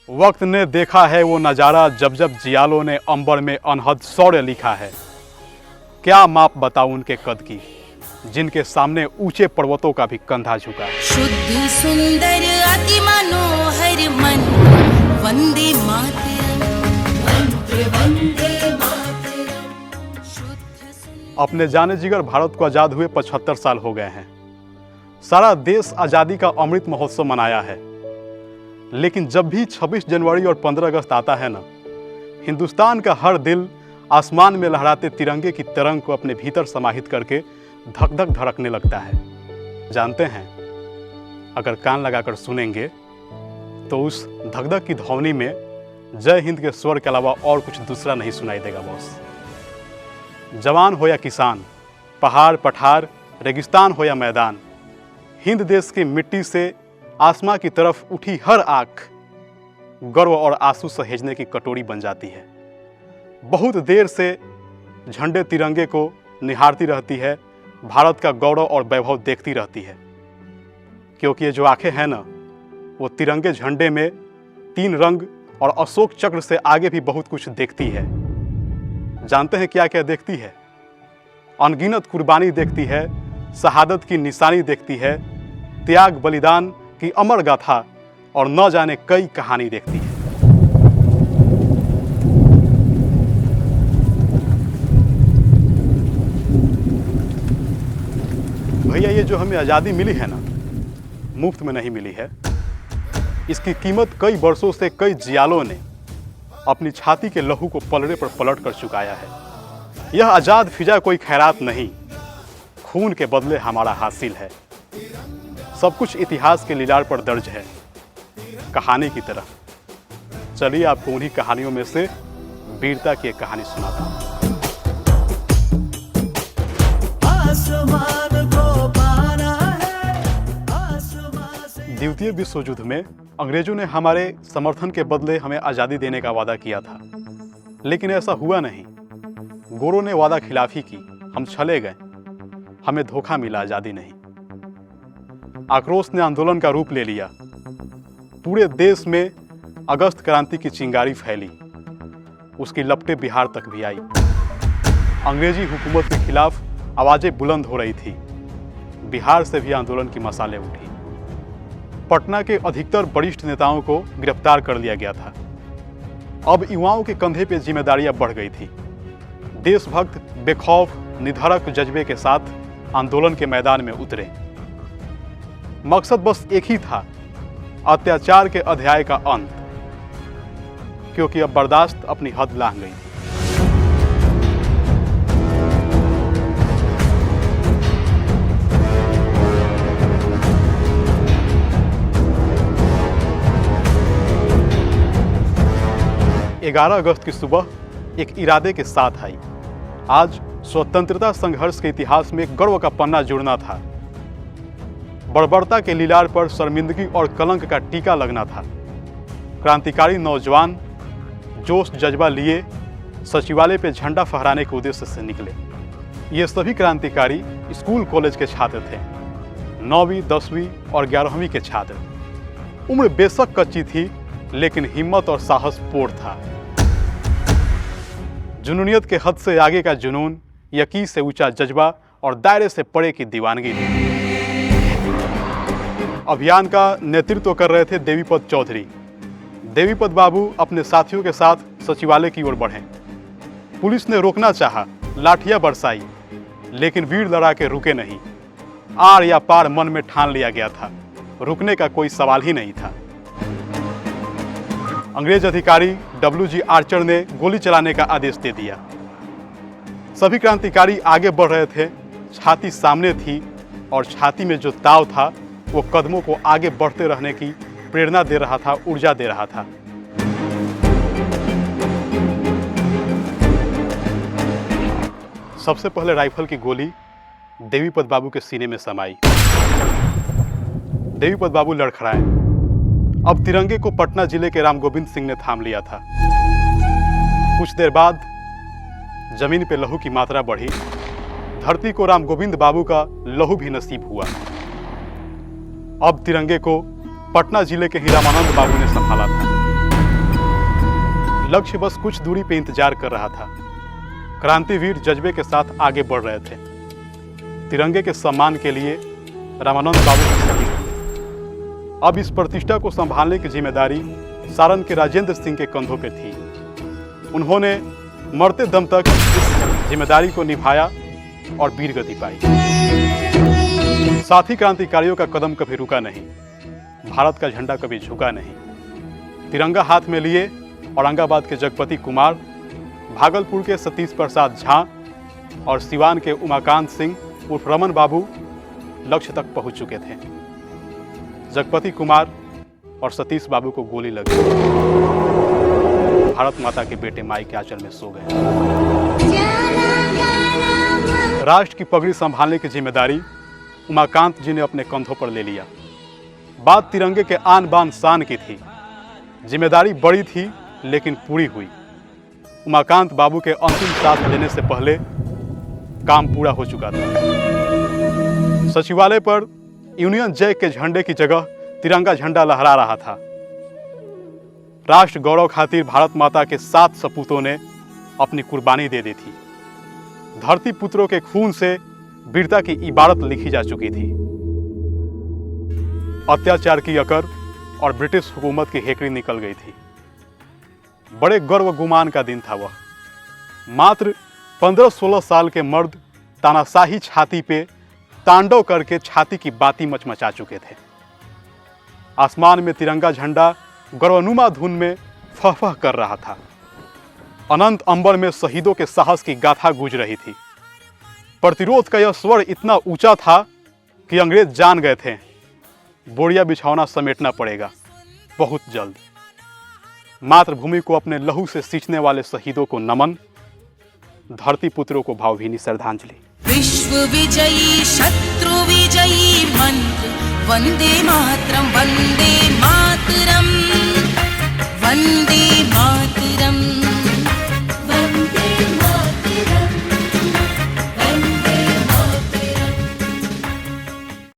वक्त ने देखा है वो नज़ारा जब जब जियालों ने अंबर में अनहद शौर्य लिखा है। क्या माप बताऊं उनके कद की, जिनके सामने ऊंचे पर्वतों का भी कंधा झुका है। शुद्ध सुंदर अति मनोहर मन, वंदे मातरम, वंदे मातरम। अपने जाने जिगर भारत को आज़ाद हुए 75 साल हो गए हैं। सारा देश आज़ादी का अमृत महोत्सव मनाया है, लेकिन जब भी 26 जनवरी और 15 अगस्त आता है ना, हिंदुस्तान का हर दिल आसमान में लहराते तिरंगे की तरंग को अपने भीतर समाहित करके धक धक धड़कने लगता है। जानते हैं, अगर कान लगाकर सुनेंगे तो उस धक धक की ध्वनि में जय हिंद के स्वर के अलावा और कुछ दूसरा नहीं सुनाई देगा बॉस। जवान हो या किसान, पहाड़ पठार, रेगिस्तान हो या मैदान, हिंद देश की मिट्टी से आसमां की तरफ उठी हर आंख गर्व और आंसू सहेजने की कटोरी बन जाती है। बहुत देर से झंडे तिरंगे को निहारती रहती है, भारत का गौरव और वैभव देखती रहती है, क्योंकि ये जो आंखें हैं ना, वो तिरंगे झंडे में 3 रंग और अशोक चक्र से आगे भी बहुत कुछ देखती है। जानते हैं क्या क्या देखती है? अनगिनत कुर्बानी देखती है, शहादत की निशानी देखती है, त्याग बलिदान की अमर गाथा और न जाने कई कहानी देखती है। भैया, ये जो हमें आज़ादी मिली है ना, मुफ्त में नहीं मिली है। इसकी कीमत कई वर्षों से कई जियालों ने अपनी छाती के लहू को पलड़े पर पलट कर चुकाया है। यह आज़ाद फिजा कोई खैरात नहीं, खून के बदले हमारा हासिल है। सब कुछ इतिहास के लीलार पर दर्ज है, कहानी की तरह। चलिए आपको उन्हीं कहानियों में से वीरता की एक कहानी सुनाता हूँ। द्वितीय विश्व युद्ध में अंग्रेजों ने हमारे समर्थन के बदले हमें आज़ादी देने का वादा किया था, लेकिन ऐसा हुआ नहीं। गोरों ने वादा खिलाफी की, हम छले गए, हमें धोखा मिला, आज़ादी नहीं। आक्रोश ने आंदोलन का रूप ले लिया। पूरे देश में अगस्त क्रांति की चिंगारी फैली, उसकी लपटें बिहार तक भी आई। अंग्रेजी हुकूमत के खिलाफ आवाज़ें बुलंद हो रही थी। बिहार से भी आंदोलन की मसालें उठी। पटना के अधिकतर वरिष्ठ नेताओं को गिरफ्तार कर लिया गया था। अब युवाओं के कंधे पे जिम्मेदारियां बढ़ गई थी। देशभक्त बेखौफ निधड़क जज्बे के साथ आंदोलन के मैदान में उतरे। मकसद बस एक ही था, अत्याचार के अध्याय का अंत, क्योंकि अब बर्दाश्त अपनी हद लांघ गई थी। ग्यारह अगस्त की सुबह एक इरादे के साथ आई। आज स्वतंत्रता संघर्ष के इतिहास में गर्व का पन्ना जुड़ना था। बर्बरता के लीलार पर शर्मिंदगी और कलंक का टीका लगना था। क्रांतिकारी नौजवान जोश जज्बा लिए सचिवालय पे झंडा फहराने के उद्देश्य से निकले। ये सभी क्रांतिकारी स्कूल कॉलेज के छात्र थे, 9वीं 10वीं और 11वीं के छात्र। उम्र बेशक कच्ची थी, लेकिन हिम्मत और साहस पूर्ण था। जुनूनियत के हद से आगे का जुनून, यकीन से ऊंचा जज्बा और दायरे से परे की दीवानगी थी। अभियान का नेतृत्व कर रहे थे देवीपद चौधरी। देवीपद बाबू अपने साथियों के साथ सचिवालय की ओर बढ़े। पुलिस ने रोकना चाहा, लाठियां बरसाई, लेकिन वीर लड़ा के रुके नहीं। आर या पार मन में ठान लिया गया था, रुकने का कोई सवाल ही नहीं था। अंग्रेज अधिकारी WG आर्चर ने गोली चलाने का आदेश दे दिया। सभी क्रांतिकारी आगे बढ़ रहे थे, छाती सामने थी और छाती में जो ताव था वो कदमों को आगे बढ़ते रहने की प्रेरणा दे रहा था, ऊर्जा दे रहा था। सबसे पहले राइफल की गोली देवीपद बाबू के सीने में समाई। देवीपद बाबू लड़खड़ाए। अब तिरंगे को पटना जिले के राम गोविंद सिंह ने थाम लिया था। कुछ देर बाद जमीन पे लहू की मात्रा बढ़ी। धरती को राम गोविंद बाबू का लहू भी नसीब हुआ। अब तिरंगे को पटना जिले के ही रामानंद बाबू ने संभाला था। लक्ष्य बस कुछ दूरी पे इंतजार कर रहा था। क्रांतिवीर जज्बे के साथ आगे बढ़ रहे थे। तिरंगे के सम्मान के लिए रामानंद बाबू की छवि थी। अब इस प्रतिष्ठा को संभालने की जिम्मेदारी सारण के राजेंद्र सिंह के कंधों पर थी। उन्होंने मरते दम तक इस जिम्मेदारी को निभाया और वीरगति पाई। साथी क्रांतिकारियों का कदम कभी रुका नहीं, भारत का झंडा कभी झुका नहीं। तिरंगा हाथ में लिए औरंगाबाद के जगपति कुमार, भागलपुर के सतीश प्रसाद झा और सिवान के उमाकांत सिंह उर्फ रमन बाबू लक्ष्य तक पहुंच चुके थे। जगपति कुमार और सतीश बाबू को गोली लगी। भारत माता के बेटे माई के आंचल में सो गए। राष्ट्र की पगड़ी संभालने की जिम्मेदारी उमाकांत जी ने अपने कंधों पर ले लिया। बात तिरंगे के आन बान शान की थी। जिम्मेदारी बड़ी थी लेकिन पूरी हुई। उमाकांत बाबू के अंतिम सांस लेने से पहले काम पूरा हो चुका था। सचिवालय पर यूनियन जैक के झंडे की जगह तिरंगा झंडा लहरा रहा था। राष्ट्र गौरव खातिर भारत माता के 7 सपूतों ने अपनी कुर्बानी दे दी थी। धरती पुत्रों के खून से वीरता की इबारत लिखी जा चुकी थी। अत्याचार की अकर और ब्रिटिश हुकूमत की हेकड़ी निकल गई थी। बड़े गर्व गुमान का दिन था वह। मात्र 15-16 साल के मर्द तानाशाही छाती पे तांडव करके छाती की बाती मचमचा चुके थे। आसमान में तिरंगा झंडा गर्वनुमा धुन में फहफह कर रहा था। अनंत अंबर में शहीदों के साहस की गाथा गूंज रही थी। प्रतिरोध का यह स्वर इतना ऊंचा था कि अंग्रेज जान गए थे बोरिया बिछौना समेटना पड़ेगा बहुत जल्द। मातृभूमि को अपने लहू से सींचने वाले शहीदों को नमन, धरती पुत्रों को भावभीनी श्रद्धांजलि। विश्व विजयी शत्रु विजयी मंत्र वंदे मातरम।